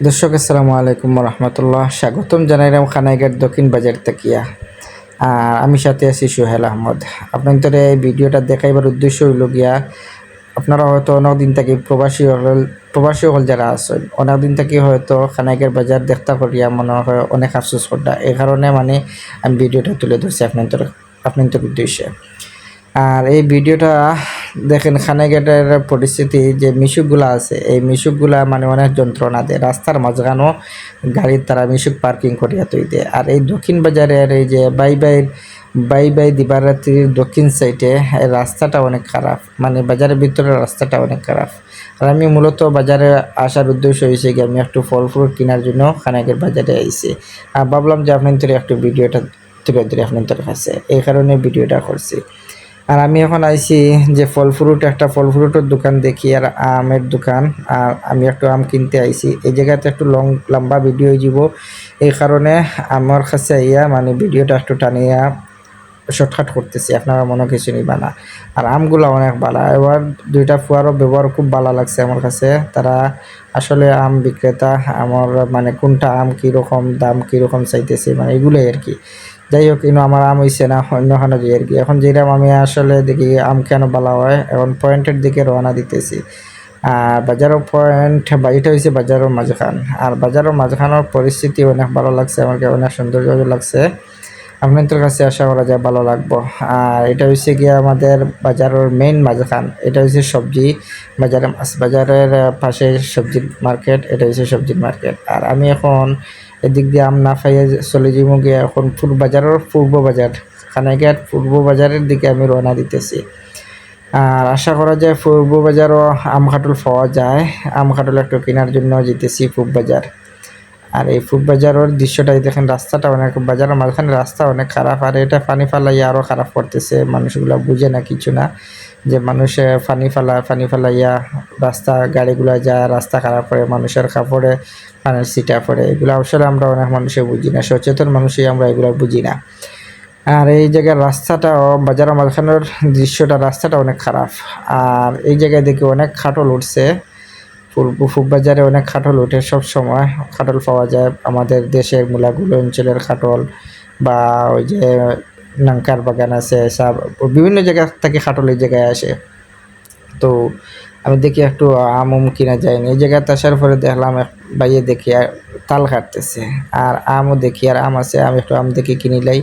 দর্শক আসসালামু আলাইকুম রহমতুল্লাহ, স্বাগতম জানাইলাম খানাইঘাট দক্ষিণ বাজার তাকিয়া। আর আমি সাথে আছি সোহেল আহমদ। আপনাদের এই ভিডিওটা দেখাইবার উদ্দেশ্য হইল গিয়া, আপনারা হয়তো অনেকদিন থেকে প্রবাসী হল যারা আছেন, অনেকদিন থেকে হয়তো খানাইঘাট বাজার দেখতে করিয়া মনে হয় অনেক আফসোস করতা। এই কারণে আমি ভিডিওটা তুলে ধরছি আপনাদের উদ্দেশ্যে। আর এই ভিডিওটা দেখেন, খানাইঘাটের পরিস্থিতি যে মিশুকগুলা আছে, এই মিশুকগুলা অনেক যন্ত্রণা দেয়। রাস্তার মাঝখানেও গাড়ির তারা মিশুক পার্কিং করিয়া তৈ দেয়। আর এই দক্ষিণ বাজারের এই যে বাই দিবারাত্রির দক্ষিণ সাইডে এই রাস্তাটা অনেক খারাপ, বাজারের ভিতরে রাস্তাটা অনেক খারাপ। আর আমি মূলত বাজারে আসার উদ্দেশ্য হয়েছে কি, আমি একটু ফল ফ্রুট কেনার জন্য খানাইঘাট বাজারে আইছি। আর ভাবলাম যে আপনাদের একটু ভিডিওটা তুলে ধরে আপনাদের কাছে, এই কারণে ভিডিওটা করছি। আর আমি এখন আইছি যে একটা ফল ফ্রুটের দোকান দেখি, আর আমের দোকান। আর আমি একটু আম কিনতে আইছি। এই জায়গাতে একটু লম্বা ভিডিও যাব, এই কারণে আমার কাছে আইয়া ভিডিওটা একটু টানিয়া শর্টকাট করতেছি, আপনারা মনে কিছু নিবা না। আর আমগুলো অনেক ভালো, এবার দুইটা ফুয়ারও ব্যবহার খুব ভালো লাগছে আমার কাছে। তারা আসলে আম বিক্রেতা, আমার কোনটা আম কীরকম দাম কীরকম চাইতেছে, এগুলোই আর কি। যাই হোক, কিন্তু আমার আম হইছে না, অন্যখানে যাই আর কি। এখন যেরকম আমি আসলে দেখি আম কেন ভালো হয়, এখন পয়েন্টের দিকে রওনা দিতেছি। আর বাজারও পয়েন্ট বাড়িটা হয়েছে বাজারের মাঝখান। আর বাজারের মাঝখানের পরিস্থিতি অনেক ভালো লাগছে, আমাকে অনেক সৌন্দর্য লাগছে। আপনাদের কাছে আশা করা যায় ভালো লাগবো। আর এটা হচ্ছে গিয়ে আমাদের বাজারের মেইন মাঝখান। এটা হচ্ছে সবজি বাজারের পাশে সবজির মার্কেট, এটা হচ্ছে সবজির মার্কেট। আর আমি এখন এদিক দিয়ে আম না খাইয়ে চলে যাবো গিয়ে এখন পূর্ব বাজার, খানাইঘাট পূর্ব বাজারের দিকে আমি রওনা দিতেছি। আর আশা করা যায় পূর্ব বাজারও আম কাটল পাওয়া যায়। আম কাটল একটু কেনার জন্য যেতেছি পূর্ব বাজার। আর এই পূর্ব বাজারের দৃশ্যটাই দেখেন, রাস্তাটা বাজারের মাঝখানে রাস্তা অনেক খারাপ। আর এটা পানি ফালাইয়া আরও খারাপ করতেছে, মানুষগুলো বুঝে না কিছু না, যে মানুষে পানি ফালাইয়া রাস্তা গাড়িগুলো যায়, রাস্তা খারাপ করে, মানুষের কাপড়ে পানির ছিটা পড়ে। এগুলো আসলে আমরা অনেক মানুষে বুঝি না, সচেতন মানুষই আমরা এগুলো বুঝি না। আর এই জায়গার রাস্তাটাও বাজারের মাঝখানের রাস্তাটা অনেক খারাপ। আর এই জায়গায় দেখি অনেক খাটল উঠছে, পূর্ব বাজারে অনেক খাটল ওঠে, সব সময় খাটল পাওয়া যায়। আমাদের দেশের মূলাগুলো অঞ্চলের খাটল, বা ওই যে নাঙ্কার বাগান আছে, সব বিভিন্ন জায়গা থেকে খাটল এই জায়গায় আসে। তো আমি দেখি একটু আম কিনা যায়নি। এই জায়গাতে আসার পরে দেখলাম এক ভাইয়ে দেখি আর তাল কাটতেছে, আর আমও দেখি, আর আম আছে, আমি একটু আম দেখি কিনিলাই।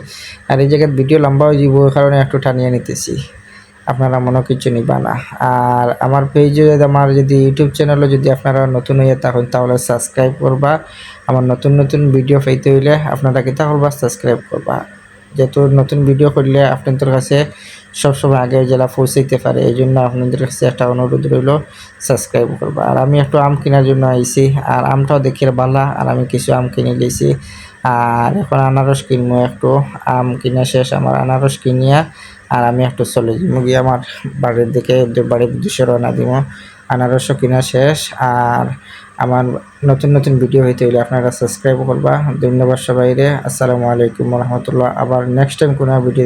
আর এই জায়গায় ভিডিও লম্বা হয়ে যাব, ওই কারণে একটু টানিয়ে নিতেছি, আপনারা মনে কিছু নিবা না। আর আমার পেজে, আমার যদি ইউটিউব চ্যানেলে যদি আপনারা নতুন হয়ে থাকেন, তাহলে সাবস্ক্রাইব করবা। আমার নতুন ভিডিও পাইতে হইলে আপনারা কিতা করবা, সাবস্ক্রাইব করবা। যেহেতু নতুন ভিডিও করলে আপনাদের কাছে সবসময় আগে জেলা পৌঁছাইতে পারে, এই জন্য আপনাদের কাছে একটা অনুরোধ রইল, সাবস্ক্রাইব করবা। আর আমি একটু আম কেনার জন্য আইছি, আর আমটাও দেখিয়ে ভালো, আর আমি কিছু আম কিনে লিয়েছি। আর এখন আনারস কিনবো, একটু আম কিনা শেষ আমার, আনারস কিনিয়া আর আমি একটু চলে যাবো গিয়ে আমার বাড়ির দিকে, বাড়ির উদ্দেশ্যে রওনা দিব। আনারসও কিনা শেষ। আর আমার নতুন ভিডিও হইতে হইলে আপনারা সাবস্ক্রাইব করবা। ধন্যবাদ সবাইরে। আসসালামু আলাইকুম রহমতুল্লাহ। আবার নেক্সট টাইম কোনো ভিডিও